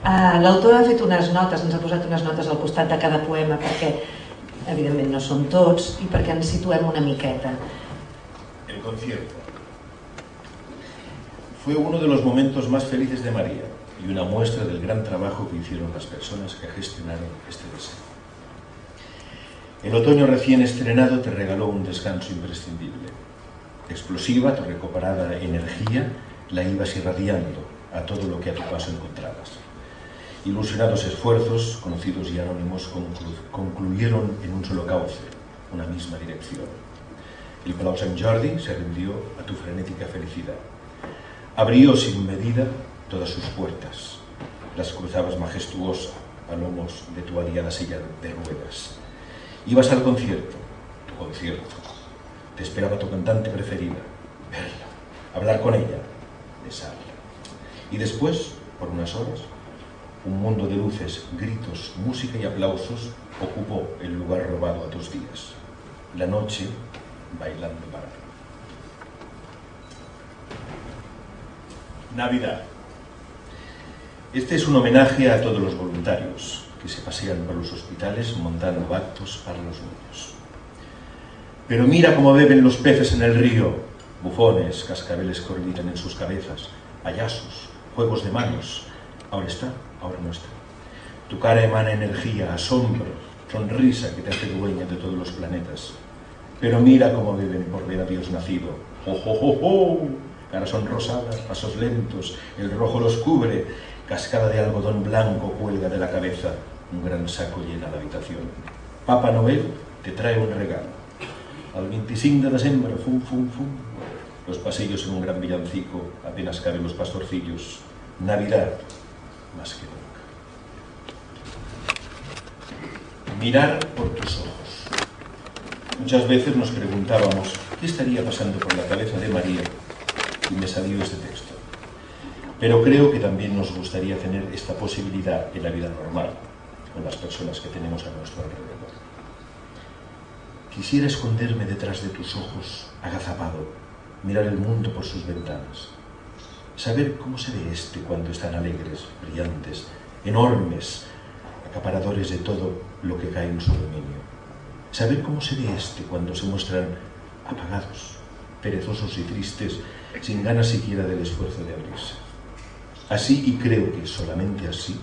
L'autor ha fet unes notes, ens ha posat unes notes al costat de cada poema perquè, evidentment, no són tots i perquè ens situem una miqueta. El concierto fue uno de los momentos más felices de María y una muestra del gran trabajo que hicieron las personas que gestionaron este deseo. El otoño recién estrenado te regaló un descanso imprescindible. Explosiva, tu recuperada energía la ibas irradiando a todo lo que a tu paso encontrabas. Ilusionados esfuerzos, conocidos y anónimos, concluyeron en un solo cauce, una misma dirección. El Palau Sant Jordi se rindió a tu frenética felicidad. Abrió sin medida todas sus puertas. Las cruzabas majestuosa a lomos de tu aliada silla de ruedas. Ibas al concierto, tu concierto. Te esperaba tu cantante preferida, verla, hablar con ella, besarla. Y después, por unas horas, un mundo de luces, gritos, música y aplausos ocupó el lugar robado a tus días. La noche bailando para ti. Navidad. Este es un homenaje a todos los voluntarios que se pasean por los hospitales montando actos para los niños. Pero mira cómo beben los peces en el río, bufones, cascabeles que orbitan en sus cabezas, payasos, juegos de manos. Ahora está, ahora no está. Tu cara emana energía, asombro, sonrisa que te hace dueña de todos los planetas. Pero mira cómo beben por ver a Dios nacido. ¡Oh, oh, oh, oh! Caras son rosadas, pasos lentos, el rojo los cubre, cascada de algodón blanco cuelga de la cabeza, un gran saco llena la habitación. Papá Noel te trae un regalo. Al 25 de desembre, fum, fum, fum. Los pasillos en un gran villancico, apenas caben los pastorcillos. Navidad, más que nunca. Mirar por tus ojos. Muchas veces nos preguntábamos qué estaría pasando por la cabeza de María y me salió este texto. Pero creo que también nos gustaría tener esta posibilidad en la vida normal, con las personas que tenemos a nuestro alrededor. Quisiera esconderme detrás de tus ojos, agazapado, mirar el mundo por sus ventanas, saber cómo se ve este cuando están alegres, brillantes, enormes, acaparadores de todo lo que cae en su dominio, saber cómo se ve este cuando se muestran apagados, perezosos y tristes, sin ganas siquiera del esfuerzo de abrirse. Así, y creo que solamente así,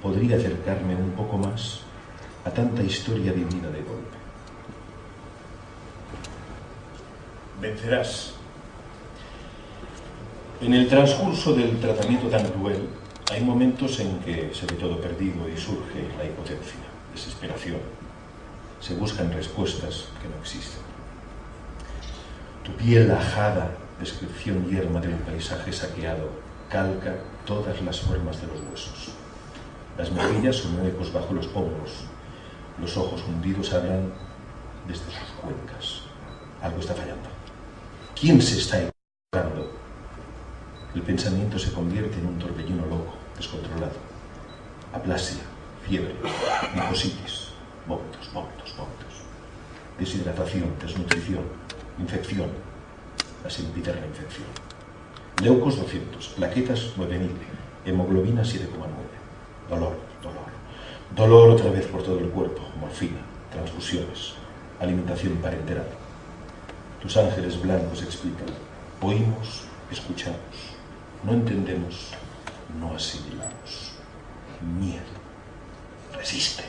podría acercarme un poco más a tanta historia vivida de golpe. Vencerás. En el transcurso del tratamiento tan cruel, hay momentos en que se ve todo perdido y surge la impotencia, desesperación. Se buscan respuestas que no existen. Tu piel ajada, descripción yerma de un paisaje saqueado, calca todas las formas de los huesos. Las mejillas son huecos bajo los pómulos. Los ojos hundidos hablan desde sus cuencas. Algo está fallando. ¿Quién se está equivocando? El pensamiento se convierte en un torbellino loco, descontrolado. Aplasia, fiebre, micositis, vómitos, vómitos, vómitos. Deshidratación, desnutrición, infección, la sempiterna infección. Leucos 200, plaquetas 9000, hemoglobina 7,9. Dolor, dolor. Dolor otra vez por todo el cuerpo, morfina, transfusiones, alimentación parenteral. Tus ángeles blancos explican. Oímos, escuchamos. No entendemos, no asimilamos. Miedo. Resiste.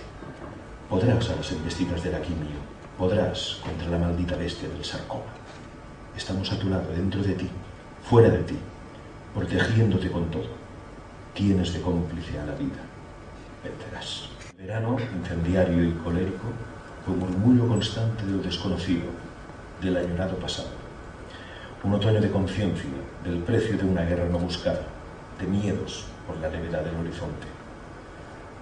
Podrás a las embestidas de la quimio. Podrás contra la maldita bestia del sarcoma. Estamos a tu lado, dentro de ti, fuera de ti, protegiéndote con todo. Tienes de cómplice a la vida. Vencerás. El verano, incendiario y colérico, fue un murmullo constante de lo desconocido, del añorado pasado. Un otoño de conciencia, del precio de una guerra no buscada, de miedos por la levedad del horizonte.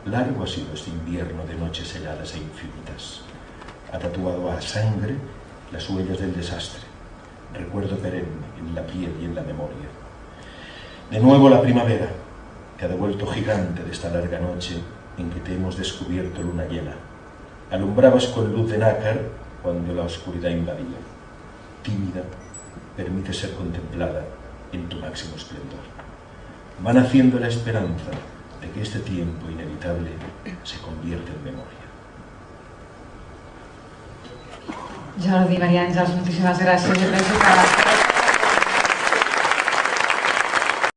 Largo ha sido este invierno de noches heladas e infinitas. Ha tatuado a sangre las huellas del desastre, recuerdo perenne en la piel y en la memoria. De nuevo la primavera te ha devuelto gigante de esta larga noche en que te hemos descubierto luna llena. Alumbrabas con luz de nácar cuando la oscuridad invadía. Tímida, permite ser contemplada en tu máximo esplendor. Va naciendo la esperanza de que este tiempo inevitable se convierte en memoria. Jordi, Maria Àngels, moltíssimes gràcies. Jo penso que